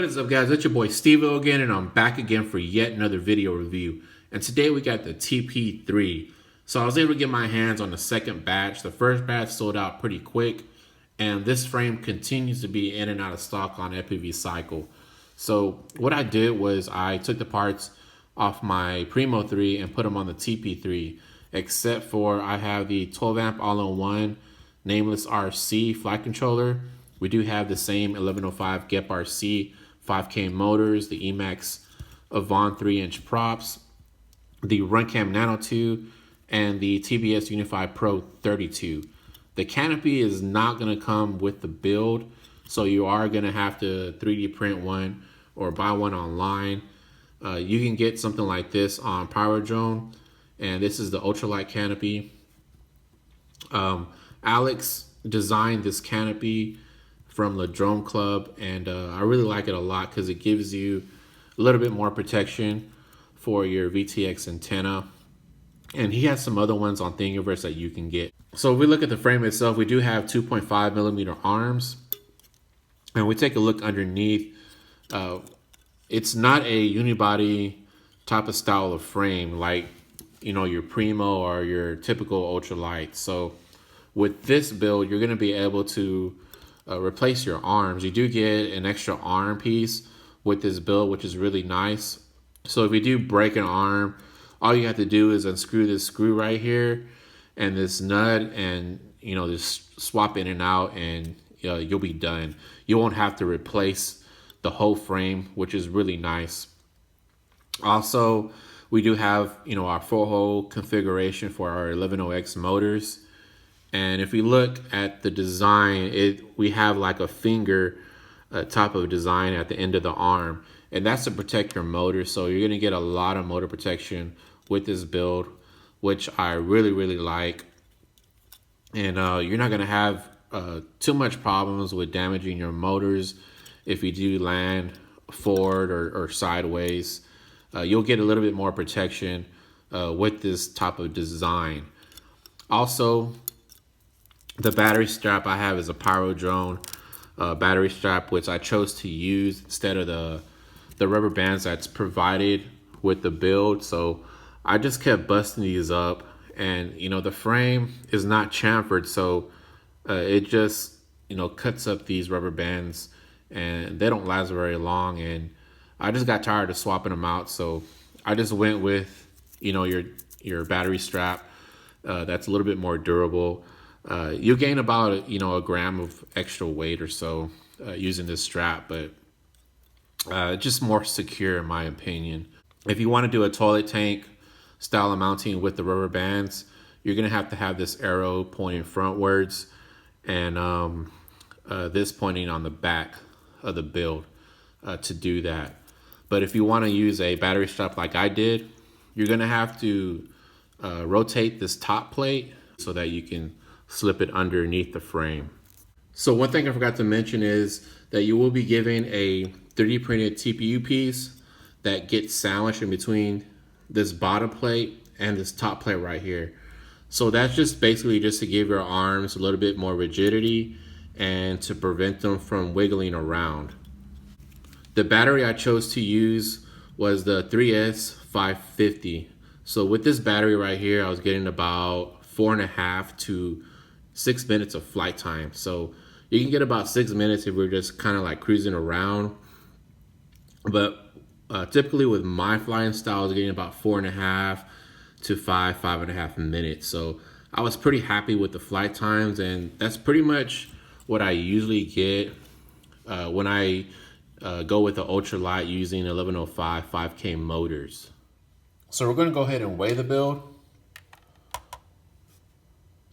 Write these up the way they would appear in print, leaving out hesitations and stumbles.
What is up, guys? It's your boy Steve-O again, and I'm back again for yet another video review. And today we got the TP3. So I was able to get my hands on the second batch. The first batch sold out pretty quick, and this frame continues to be in and out of stock on FPV Cycle. So what I did was I took the parts off my Primo 3 and put them on the TP3, except for I have the 12 amp all-in-one Nameless RC flight controller. We do have the same 1105 GEP RC 5K motors, the Emax Avant 3-inch props, the Runcam Nano 2, and the TBS Unify Pro 32. The canopy is not going to come with the build, so you are going to have to 3D print one or buy one online. You can get something like this on Power Drone, and this is the Ultralight Canopy. Alex designed this canopy from the Drone Club, and I really like it a lot because it gives you a little bit more protection for your VTX antenna. And he has some other ones on Thingiverse that you can get. So if we look at the frame itself, we do have 2.5mm arms, and we take a look underneath. It's not a unibody type of style of frame like, you know, your Primo or your typical ultralight. So with this build, you're going to be able to replace your arms. You do get an extra arm piece with this build, which is really nice. So if you do break an arm, all you have to do is unscrew this screw right here and this nut, and you know, just swap in and out, and you'll be done. You won't have to replace the whole frame, which is really nice. Also, we do have, you know, our 4-hole configuration for our 1100X motors. And if we look at the design, we have like a finger type of design at the end of the arm, and that's to protect your motor. So you're gonna get a lot of motor protection with this build, which I really like. And you're not gonna have too much problems with damaging your motors if you do land forward or sideways. You'll get a little bit more protection with this type of design. Also, the battery strap I have is a Pyro Drone battery strap, which I chose to use instead of the rubber bands that's provided with the build. So I just kept busting these up, and you know, the frame is not chamfered, so it just, you know, cuts up these rubber bands, and they don't last very long. And I just got tired of swapping them out, so I just went with, you know, your battery strap that's a little bit more durable. You gain about, you know, a gram of extra weight or so using this strap, but just more secure in my opinion. If you want to do a toilet tank style of mounting with the rubber bands, you're gonna have to have this arrow pointing frontwards, and this pointing on the back of the build to do that. But if you want to use a battery strap like I did, you're gonna have to rotate this top plate so that you can slip it underneath the frame. So one thing I forgot to mention is that you will be given a 3D printed TPU piece that gets sandwiched in between this bottom plate and this top plate right here. So that's just basically just to give your arms a little bit more rigidity and to prevent them from wiggling around. The battery I chose to use was the 3S550. So with this battery right here, I was getting about 4.5 to 6 minutes of flight time. So you can get about 6 minutes if we're just kind of like cruising around. But typically with my flying style, I was getting about 4.5 to 5.5 minutes. So I was pretty happy with the flight times, and that's pretty much what I usually get when I go with the ultralight using 1105 5K motors. So we're going to go ahead and weigh the build.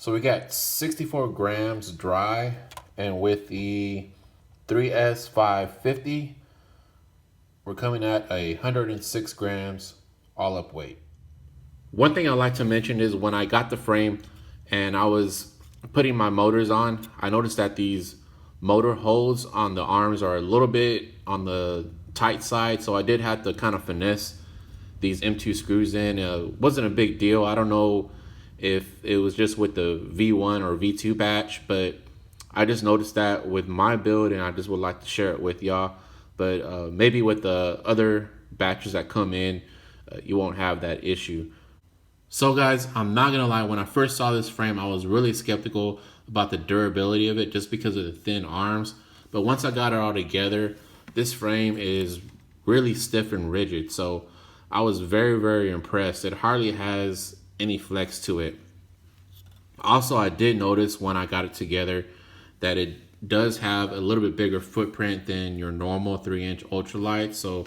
So we got 64 grams dry, and with the 3S550, we're coming at 106 grams all up weight. One thing I like to mention is when I got the frame and I was putting my motors on, I noticed that these motor holes on the arms are a little bit on the tight side, so I did have to kind of finesse these M2 screws in. It wasn't a big deal. I don't know if it was just with the V1 or V2 batch, but I just noticed that with my build, and I just would like to share it with y'all. but maybe with the other batches that come in, you won't have that issue. So guys, I'm not gonna lie, when I first saw this frame, I was really skeptical about the durability of it just because of the thin arms. But once I got it all together, this frame is really stiff and rigid. So I was very, very impressed. It hardly has any flex to it. Also, I did notice when I got it together that it does have a little bit bigger footprint than your normal 3-inch ultralight. So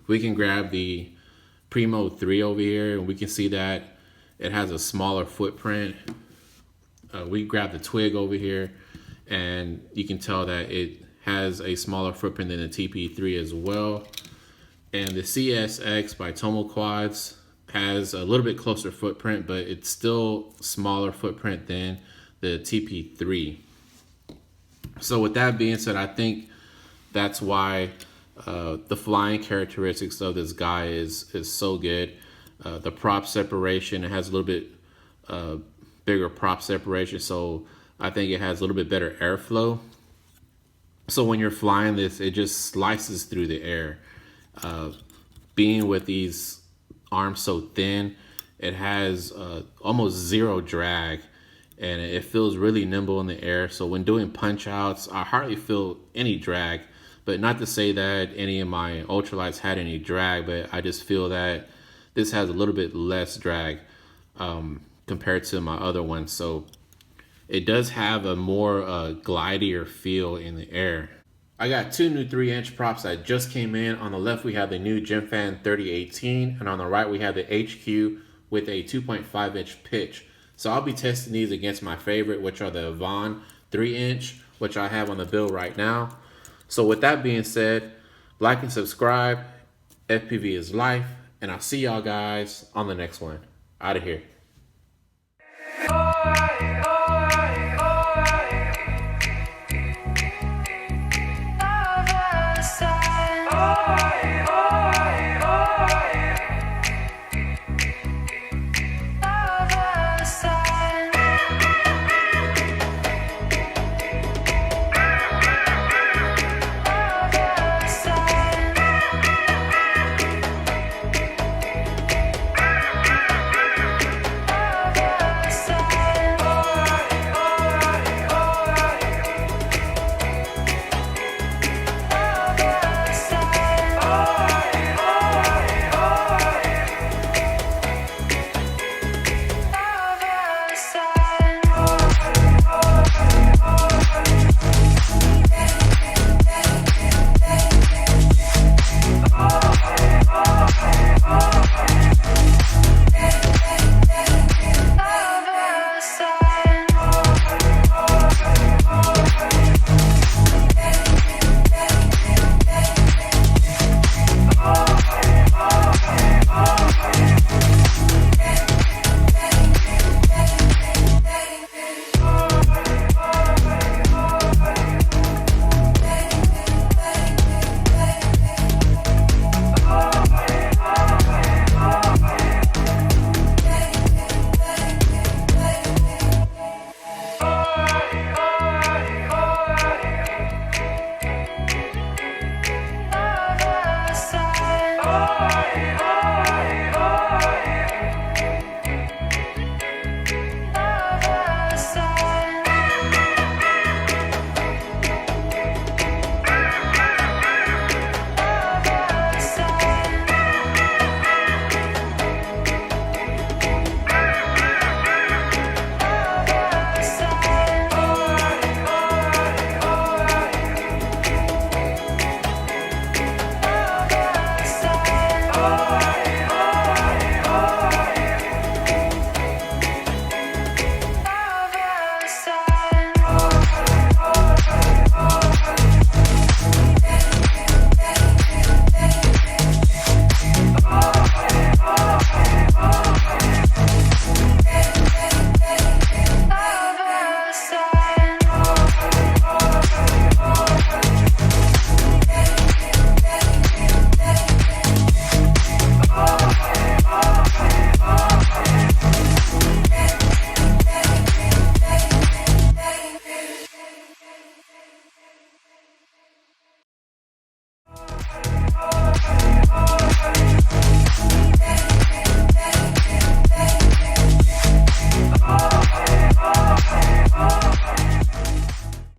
we can grab the Primo 3 over here and we can see that it has a smaller footprint. We grab the Twig over here and you can tell that it has a smaller footprint than the TP3 as well. And the CSX by Tomo Quads has a little bit closer footprint, but it's still smaller footprint than the TP3. So with that being said, I think that's why the flying characteristics of this guy is so good. The prop separation, it has a little bit bigger prop separation, so I think it has a little bit better airflow. So when you're flying this, it just slices through the air. Being with these arms so thin, it has almost zero drag, and it feels really nimble in the air. So when doing punch outs, I hardly feel any drag. But not to say that any of my ultralights had any drag, but I just feel that this has a little bit less drag compared to my other ones. So it does have a more glidier feel in the air. I got two new 3-inch props that just came in. On the left, we have the new GemFan 3018, and on the right, we have the HQ with a 2.5-inch pitch. So I'll be testing these against my favorite, which are the Vaughn 3-inch, which I have on the build right now. So with that being said, like and subscribe. FPV is life, and I'll see y'all guys on the next one. Out of here.